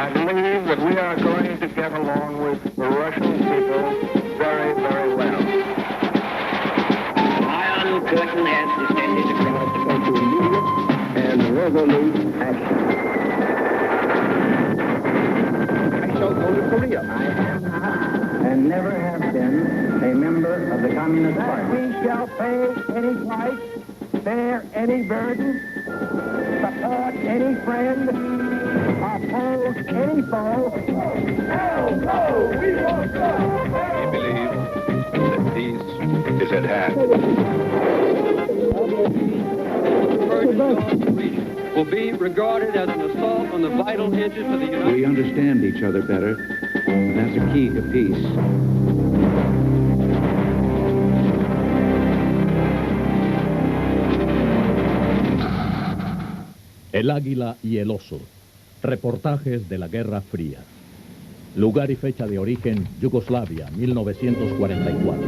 I believe that we are going to get along with the Russian people very, very well. Iron Curtain has descended across the country. Immediate and resolute action. I shall go to Korea. I am not and never have been a member of the Communist Party. We shall pay any price, bear any burden, support any friend, oppose any foe. Hell no, we won't go. We believe that peace is at hand. Will be regarded as an assault on the vital interests of the United States. We understand each other better, and that's a key to peace. El águila y el oso. Reportajes de la Guerra Fría. Lugar y fecha de origen, Yugoslavia, 1944.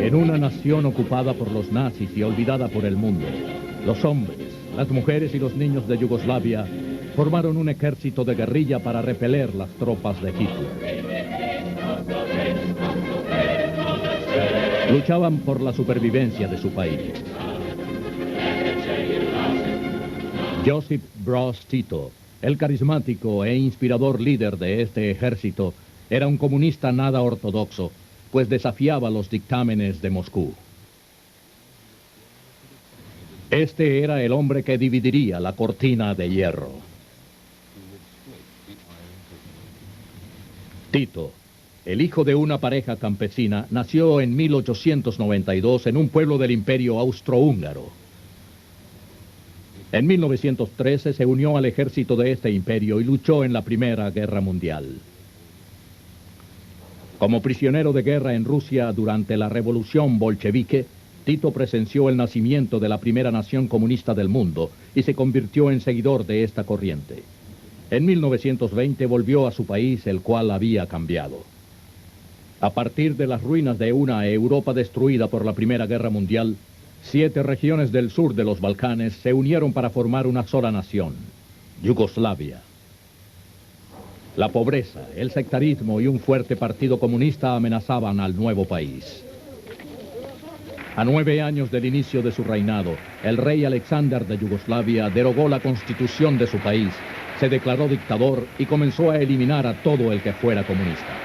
En una nación ocupada por los nazis y olvidada por el mundo, los hombres, las mujeres y los niños de Yugoslavia formaron un ejército de guerrilla para repeler las tropas de Hitler. Luchaban por la supervivencia de su país. Josip Broz Tito, el carismático e inspirador líder de este ejército, era un comunista nada ortodoxo, pues desafiaba los dictámenes de Moscú. Este era el hombre que dividiría la cortina de hierro. Tito, el hijo de una pareja campesina, nació en 1892 en un pueblo del Imperio Austrohúngaro. En 1913 se unió al ejército de este imperio y luchó en la Primera Guerra Mundial. Como prisionero de guerra en Rusia durante la Revolución Bolchevique, Tito presenció el nacimiento de la primera nación comunista del mundo y se convirtió en seguidor de esta corriente. En 1920 volvió a su país, el cual había cambiado. A partir de las ruinas de una Europa destruida por la Primera Guerra Mundial, 7 regiones del sur de los Balcanes se unieron para formar una sola nación, Yugoslavia. La pobreza, el sectarismo y un fuerte partido comunista amenazaban al nuevo país. A 9 años del inicio de su reinado, el rey Alexander de Yugoslavia derogó la constitución de su país, se declaró dictador y comenzó a eliminar a todo el que fuera comunista.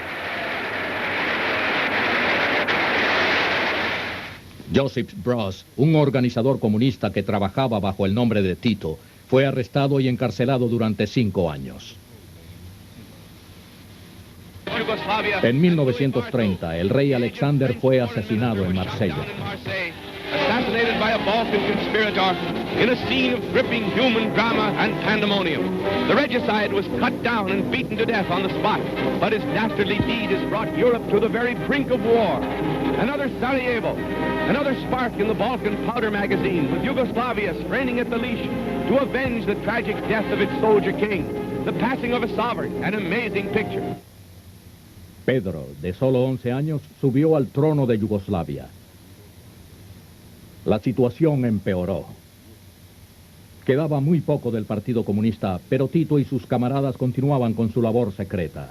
Josip Broz, un organizador comunista que trabajaba bajo el nombre de Tito, fue arrestado y encarcelado durante 5 años. En 1930, el rey Alexander fue asesinado en Marsella. Assassinated by a Balkan conspirator in a scene of gripping human drama and pandemonium. The regicide was cut down and beaten to death on the spot, but his dastardly deed has brought Europe to the very brink of war. Another Sarajevo, another spark in the Balkan powder magazine, with Yugoslavia straining at the leash to avenge the tragic death of its soldier king, the passing of a sovereign, an amazing picture. Pedro, de solo 11 años, subió al trono de Yugoslavia. La situación empeoró. Quedaba muy poco del Partido Comunista, pero Tito y sus camaradas continuaban con su labor secreta.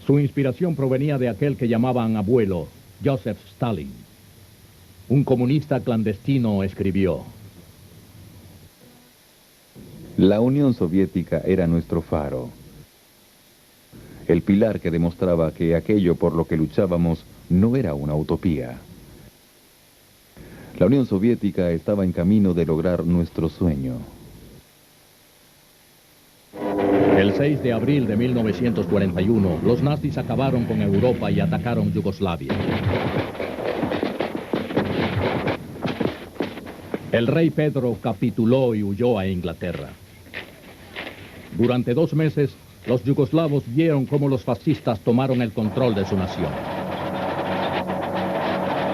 Su inspiración provenía de aquel que llamaban abuelo, Joseph Stalin. Un comunista clandestino escribió: La Unión Soviética era nuestro faro, el pilar que demostraba que aquello por lo que luchábamos no era una utopía. La Unión Soviética estaba en camino de lograr nuestro sueño. El 6 de abril de 1941, los nazis acabaron con Europa y atacaron Yugoslavia. El rey Pedro capituló y huyó a Inglaterra. Durante 2 meses, los yugoslavos vieron cómo los fascistas tomaron el control de su nación.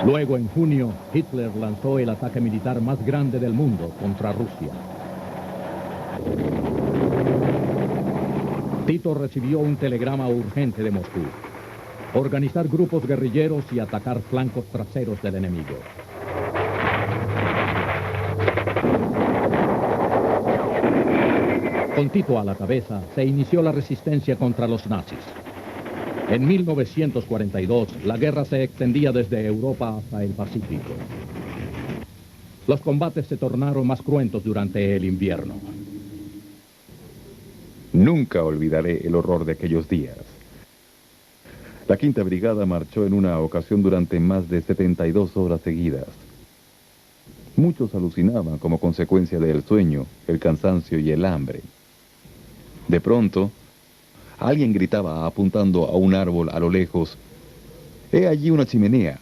Luego, en junio, Hitler lanzó el ataque militar más grande del mundo contra Rusia. Tito recibió un telegrama urgente de Moscú: organizar grupos guerrilleros y atacar flancos traseros del enemigo. Con Tito a la cabeza, se inició la resistencia contra los nazis. En 1942, la guerra se extendía desde Europa hasta el Pacífico. Los combates se tornaron más cruentos durante el invierno. Nunca olvidaré el horror de aquellos días. La Quinta Brigada marchó en una ocasión durante más de 72 horas seguidas. Muchos alucinaban como consecuencia del sueño, el cansancio y el hambre. De pronto, alguien gritaba apuntando a un árbol a lo lejos: «He allí una chimenea.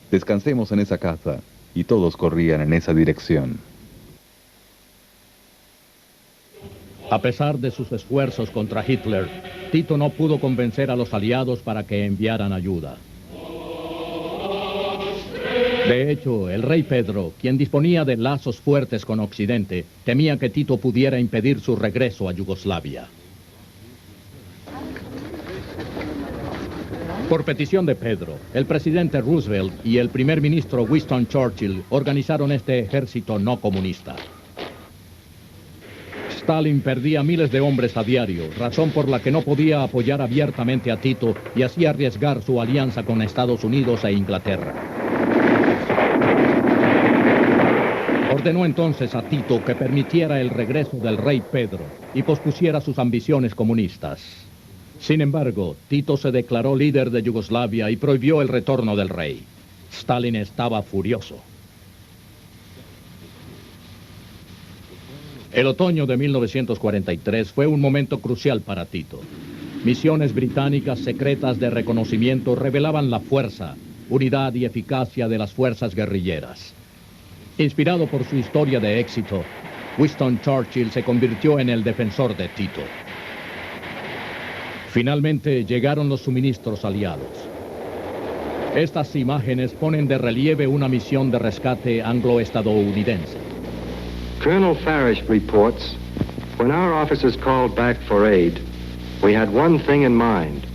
Descansemos en esa casa», y todos corrían en esa dirección. A pesar de sus esfuerzos contra Hitler, Tito no pudo convencer a los aliados para que enviaran ayuda. De hecho, el rey Pedro, quien disponía de lazos fuertes con Occidente, temía que Tito pudiera impedir su regreso a Yugoslavia. Por petición de Pedro, el presidente Roosevelt y el primer ministro Winston Churchill organizaron este ejército no comunista. Stalin perdía miles de hombres a diario, razón por la que no podía apoyar abiertamente a Tito y así arriesgar su alianza con Estados Unidos e Inglaterra. Ordenó entonces a Tito que permitiera el regreso del rey Pedro y pospusiera sus ambiciones comunistas. Sin embargo, Tito se declaró líder de Yugoslavia y prohibió el retorno del rey. Stalin estaba furioso. El otoño de 1943 fue un momento crucial para Tito. Misiones británicas secretas de reconocimiento revelaban la fuerza, unidad y eficacia de las fuerzas guerrilleras. Inspirado por su historia de éxito, Winston Churchill se convirtió en el defensor de Tito. Finalmente llegaron los suministros aliados. Estas imágenes ponen de relieve una misión de rescate anglo-estadounidense. Colonel Farish reports, when our officers called back for aid, we had one thing in mind: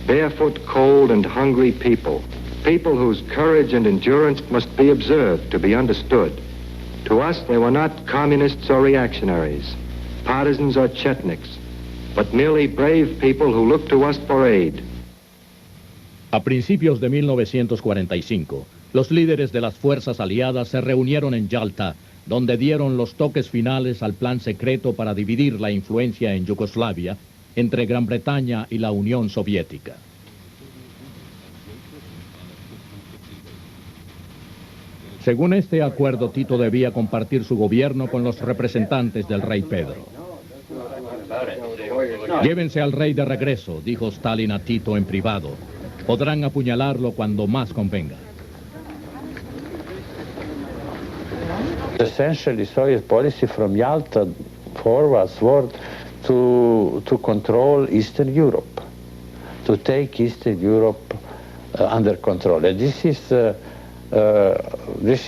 barefoot, cold, and hungry people. People whose courage and endurance must be observed to be understood. To us, they were not communists or reactionaries, partisans or chetniks, but merely brave people who looked to us for aid. A principios de 1945, los líderes de las fuerzas aliadas se reunieron en Yalta, donde dieron los toques finales al plan secreto para dividir la influencia en Yugoslavia entre Gran Bretaña y la Unión Soviética. Según este acuerdo, Tito debía compartir su gobierno con los representantes del rey Pedro. Llévense al rey de regreso, dijo Stalin a Tito en privado. Podrán apuñalarlo cuando más convenga. Essentially, Soviet policy from Yalta forwards was to control Eastern Europe, to take Eastern Europe under control. And this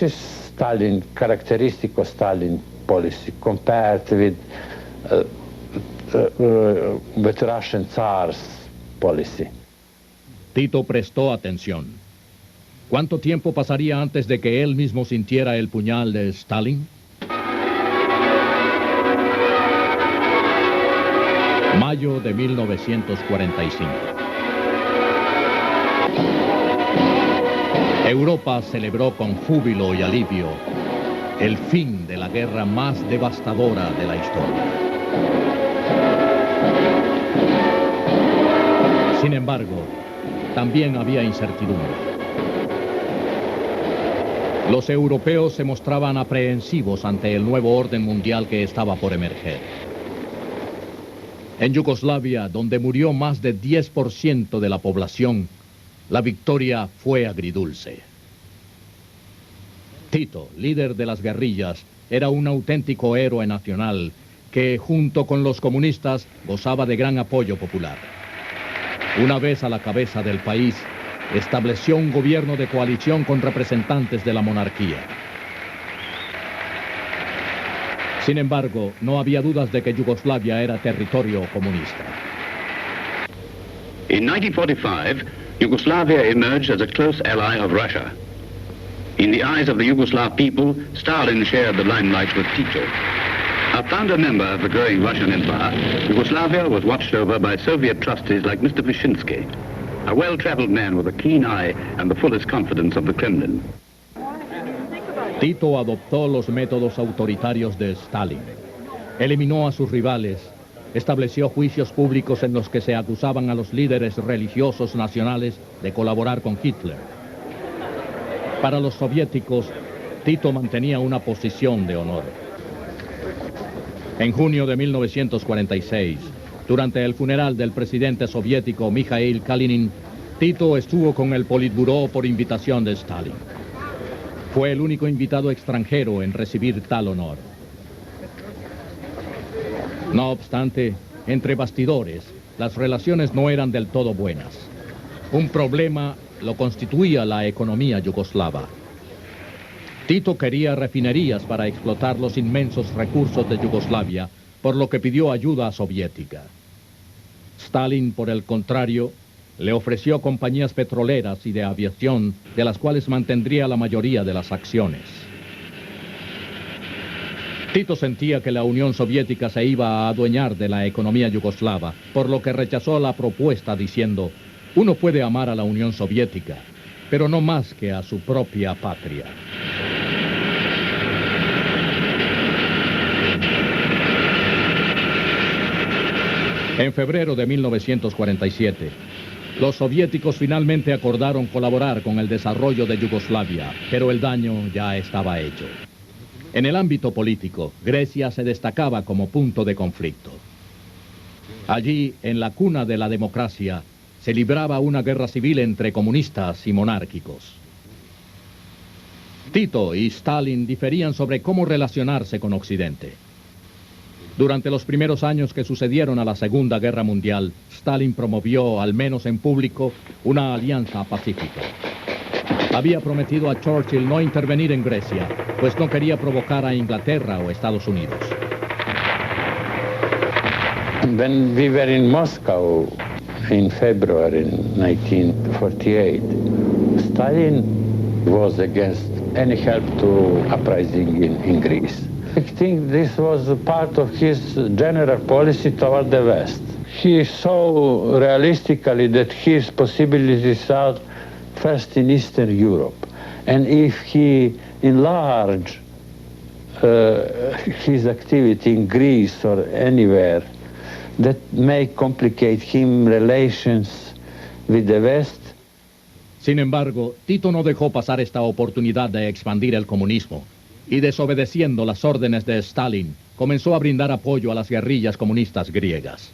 is Stalin, characteristic of Stalin policy compared with Russian Tsar's policy. Tito prestó atención. ¿Cuánto tiempo pasaría antes de que él mismo sintiera el puñal de Stalin? Mayo de 1945. Europa celebró con júbilo y alivio el fin de la guerra más devastadora de la historia. Sin embargo, también había incertidumbre. Los europeos se mostraban aprehensivos ante el nuevo orden mundial que estaba por emerger. En Yugoslavia, donde murió más de 10% de la población, la victoria fue agridulce. Tito, líder de las guerrillas, era un auténtico héroe nacional que, junto con los comunistas, gozaba de gran apoyo popular. Una vez a la cabeza del país, estableció un gobierno de coalición con representantes de la monarquía. Sin embargo, no había dudas de que Yugoslavia era territorio comunista. In 1945, Yugoslavia emerged as a close ally of Russia. In the eyes of the Yugoslav people, Stalin shared the limelight with Tito. A founder member of the growing Russian Empire, Yugoslavia was watched over by Soviet trustees like Mr. Vyshinsky, a well-traveled man with a keen eye and the fullest confidence of the Kremlin. Tito adoptó los métodos autoritarios de Stalin. Eliminó a sus rivales, estableció juicios públicos en los que se acusaban a los líderes religiosos nacionales de colaborar con Hitler. Para los soviéticos, Tito mantenía una posición de honor. En junio de 1946, durante el funeral del presidente soviético Mikhail Kalinin, Tito estuvo con el Politburó por invitación de Stalin. Fue el único invitado extranjero en recibir tal honor. No obstante, entre bastidores, las relaciones no eran del todo buenas. Un problema lo constituía la economía yugoslava. Tito quería refinerías para explotar los inmensos recursos de Yugoslavia, por lo que pidió ayuda soviética. Stalin, por el contrario, le ofreció compañías petroleras y de aviación, de las cuales mantendría la mayoría de las acciones. Tito sentía que la Unión Soviética se iba a adueñar de la economía yugoslava, por lo que rechazó la propuesta diciendo: uno puede amar a la Unión Soviética, pero no más que a su propia patria. En febrero de 1947, los soviéticos finalmente acordaron colaborar con el desarrollo de Yugoslavia, pero el daño ya estaba hecho. En el ámbito político, Grecia se destacaba como punto de conflicto. Allí, en la cuna de la democracia, se libraba una guerra civil entre comunistas y monárquicos. Tito y Stalin diferían sobre cómo relacionarse con Occidente. Durante los primeros años que sucedieron a la Segunda Guerra Mundial, Stalin promovió, al menos en público, una alianza pacífica. Había prometido a Churchill no intervenir en Grecia, pues no quería provocar a Inglaterra o Estados Unidos. When we were in Moscow in February 1948, Stalin was against any help to uprising in Greece. I think this was part of his general policy toward the West. He saw realistically that his possibilities are first in Eastern Europe. And if he enlarged his activity in Greece or anywhere, that may complicate him relations with the West. Sin embargo, Tito no dejó pasar esta oportunidad de expandir el comunismo y, desobedeciendo las órdenes de Stalin, comenzó a brindar apoyo a las guerrillas comunistas griegas.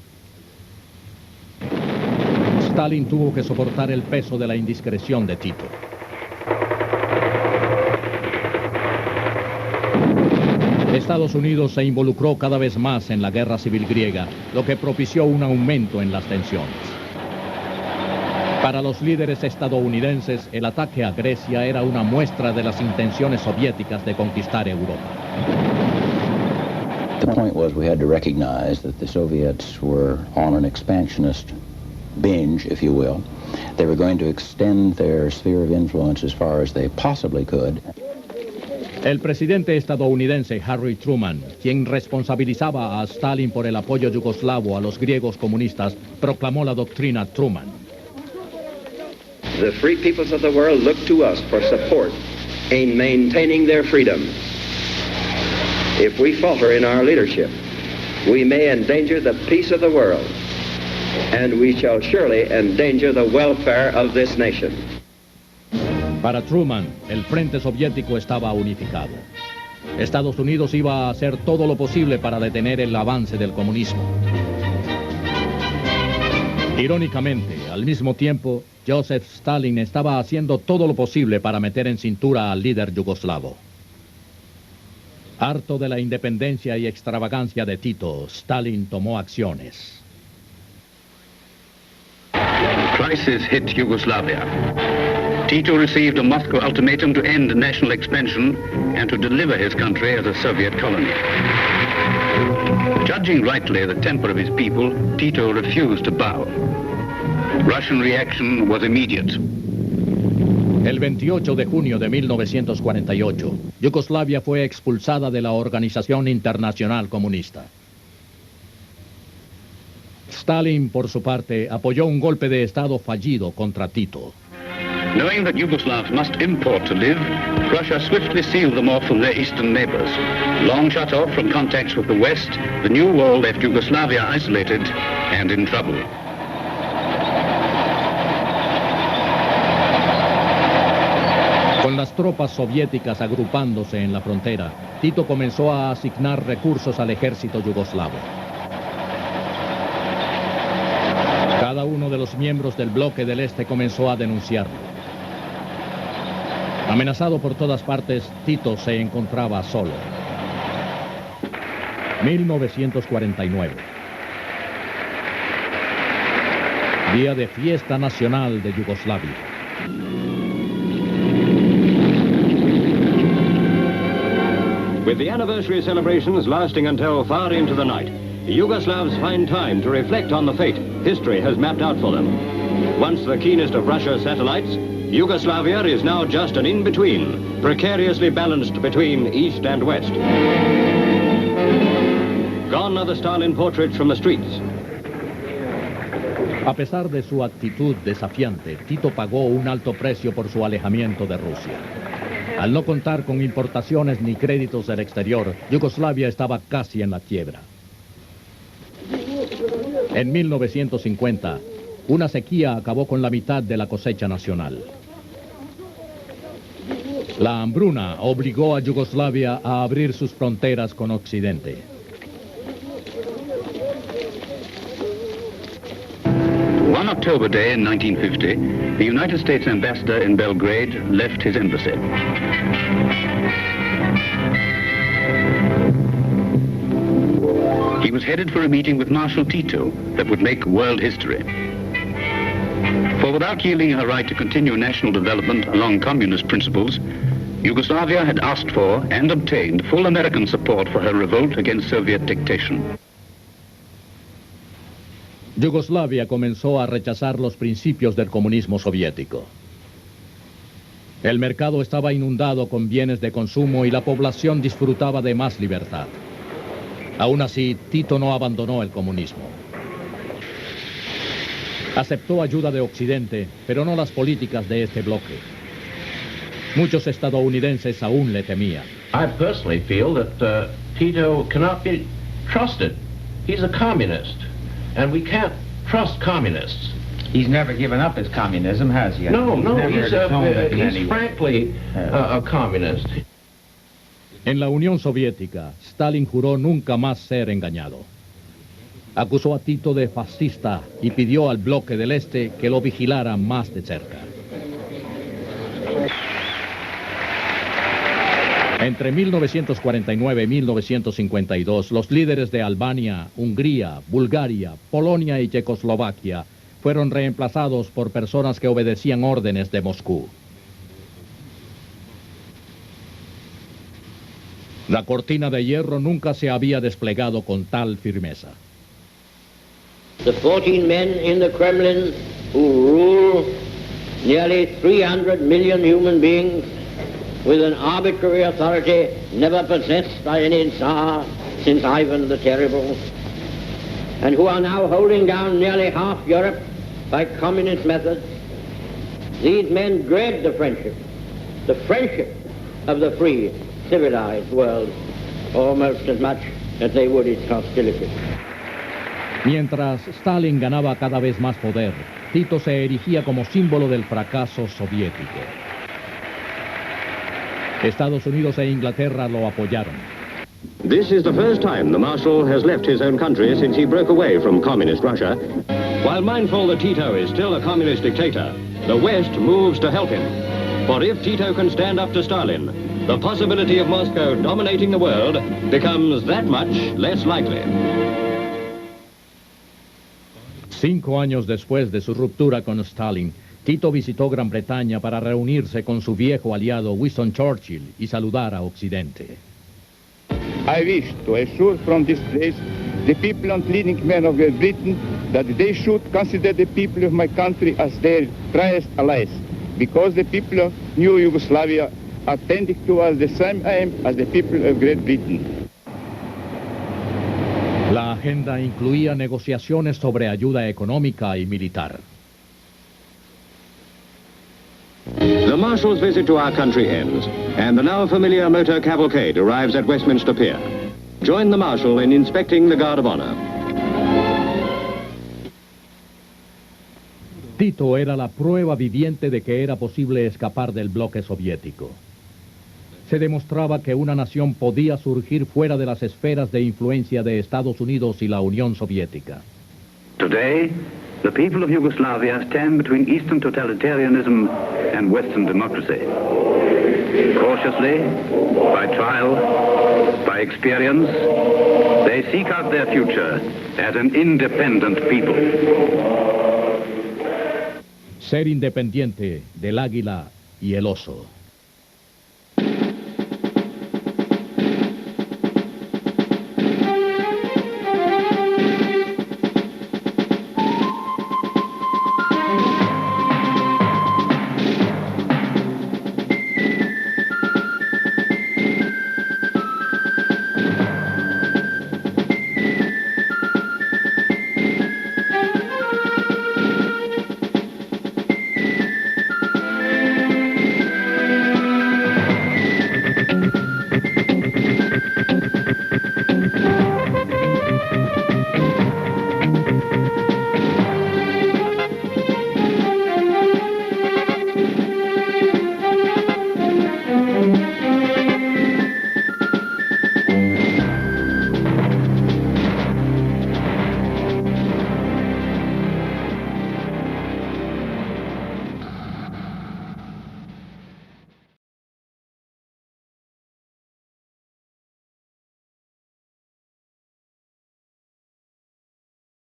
Stalin tuvo que soportar el peso de la indiscreción de Tito. Estados Unidos se involucró cada vez más en la guerra civil griega, lo que propició un aumento en las tensiones. Para los líderes estadounidenses, el ataque a Grecia era una muestra de las intenciones soviéticas de conquistar Europa. The point was we had to recognize that the Soviets were on an expansionist binge, if you will. They were going to extend their sphere of influence as far as they possibly could. El presidente estadounidense Harry Truman, quien responsabilizaba a Stalin por el apoyo yugoslavo a los griegos comunistas, proclamó la doctrina Truman. The free peoples of the world look to us for support in maintaining their freedom. If we falter in our leadership, we may endanger the peace of the world, and we shall surely endanger the welfare of this nation. Para Truman, el frente soviético estaba unificado. Estados Unidos iba a hacer todo lo posible para detener el avance del comunismo. Irónicamente, al mismo tiempo, Joseph Stalin estaba haciendo todo lo posible para meter en cintura al líder yugoslavo. Harto de la independencia y extravagancia de Tito, Stalin tomó acciones. crisis hit Yugoslavia. Tito received a Moscow ultimatum to end national expansion and to deliver his country as a Soviet colony. Judging rightly the temper of his people, Tito refused to bow. Russian reaction was immediate. El 28 de junio de 1948, Yugoslavia fue expulsada de la Organización Internacional Comunista. Stalin, por su parte, apoyó un golpe de Estado fallido contra Tito. Knowing that Yugoslavs must import to live, Russia swiftly sealed them off from their eastern neighbors. Long shut off from contacts with the West, the new wall left Yugoslavia isolated and in trouble. Con las tropas soviéticas agrupándose en la frontera, Tito comenzó a asignar recursos al ejército yugoslavo. Cada uno de los miembros del bloque del Este comenzó a denunciarlo. Amenazado por todas partes, Tito se encontraba solo. 1949. Día de fiesta nacional de Yugoslavia. With the anniversary celebrations lasting until far into the night, the Yugoslavs find time to reflect on the fate history has mapped out for them. Once the keenest of Russia's satellites, Yugoslavia is now just an in-between, precariously balanced between East and West. Gone are the Stalin portraits from the streets. A pesar de su actitud desafiante, Tito pagó un alto precio por su alejamiento de Rusia. Al no contar con importaciones ni créditos del exterior, Yugoslavia estaba casi en la quiebra. En 1950, una sequía acabó con la mitad de la cosecha nacional. La hambruna obligó a Yugoslavia a abrir sus fronteras con Occidente. One October day in 1950, the United States ambassador in Belgrade left his embassy. He was headed for a meeting with Marshal Tito that would make world history. For without yielding her right to continue national development along communist principles, Yugoslavia had asked for and obtained full American support for her revolt against Soviet dictation. Yugoslavia comenzó a rechazar los principios del comunismo soviético. El mercado estaba inundado con bienes de consumo y la población disfrutaba de más libertad. Aún así, Tito no abandonó el comunismo. Aceptó ayuda de Occidente, pero no las políticas de este bloque. Muchos estadounidenses aún le temían. I personally feel that Tito cannot be trusted. He's a communist, and we can't trust communists. He's never given up his communism, has he? No, he's frankly a communist. En la Unión Soviética, Stalin juró nunca más ser engañado. Acusó a Tito de fascista y pidió al bloque del Este que lo vigilara más de cerca. Entre 1949 y 1952, los líderes de Albania, Hungría, Bulgaria, Polonia y Checoslovaquia fueron reemplazados por personas que obedecían órdenes de Moscú. La cortina de hierro nunca se había desplegado con tal firmeza. The 14 men in the Kremlin who rule nearly 300 million human beings with an arbitrary authority never possessed by any Tsar since Ivan the Terrible, and who are now holding down nearly half Europe by communist methods. These men dread the friendship of the free, civilized world almost as much as they would its hostility. Mientras Stalin ganaba cada vez más poder, Tito se erigía como símbolo del fracaso soviético. Estados Unidos e Inglaterra lo apoyaron. This is the first time the Marshal has left his own country since he broke away from communist Russia. While mindful that Tito is still a communist dictator, the West moves to help him. For if Tito can stand up to Stalin, the possibility of Moscow dominating the world becomes that much less likely. 5 años después de su ruptura con Stalin, Tito visitó Gran Bretaña para reunirse con su viejo aliado Winston Churchill y saludar a Occidente. I wish to assure from this place the people and leading men of Great Britain that they should consider the people of my country as their truest allies, because the people of New Yugoslavia are tending towards the same aim as the people of Great Britain. La agenda incluía negociaciones sobre ayuda económica y militar. The Marshal's visit to our country ends, and the now familiar motor cavalcade arrives at Westminster Pier. Join the Marshal in inspecting the Guard of Honor. Tito era la prueba viviente de que era posible escapar del bloque soviético. Se demostraba que una nación podía surgir fuera de las esferas de influencia de Estados Unidos y la Unión Soviética. Today, the people of Yugoslavia stand between Eastern totalitarianism and Western democracy. Cautiously, by trial, by experience, they seek out their future as an independent people. Ser independiente del águila y el oso.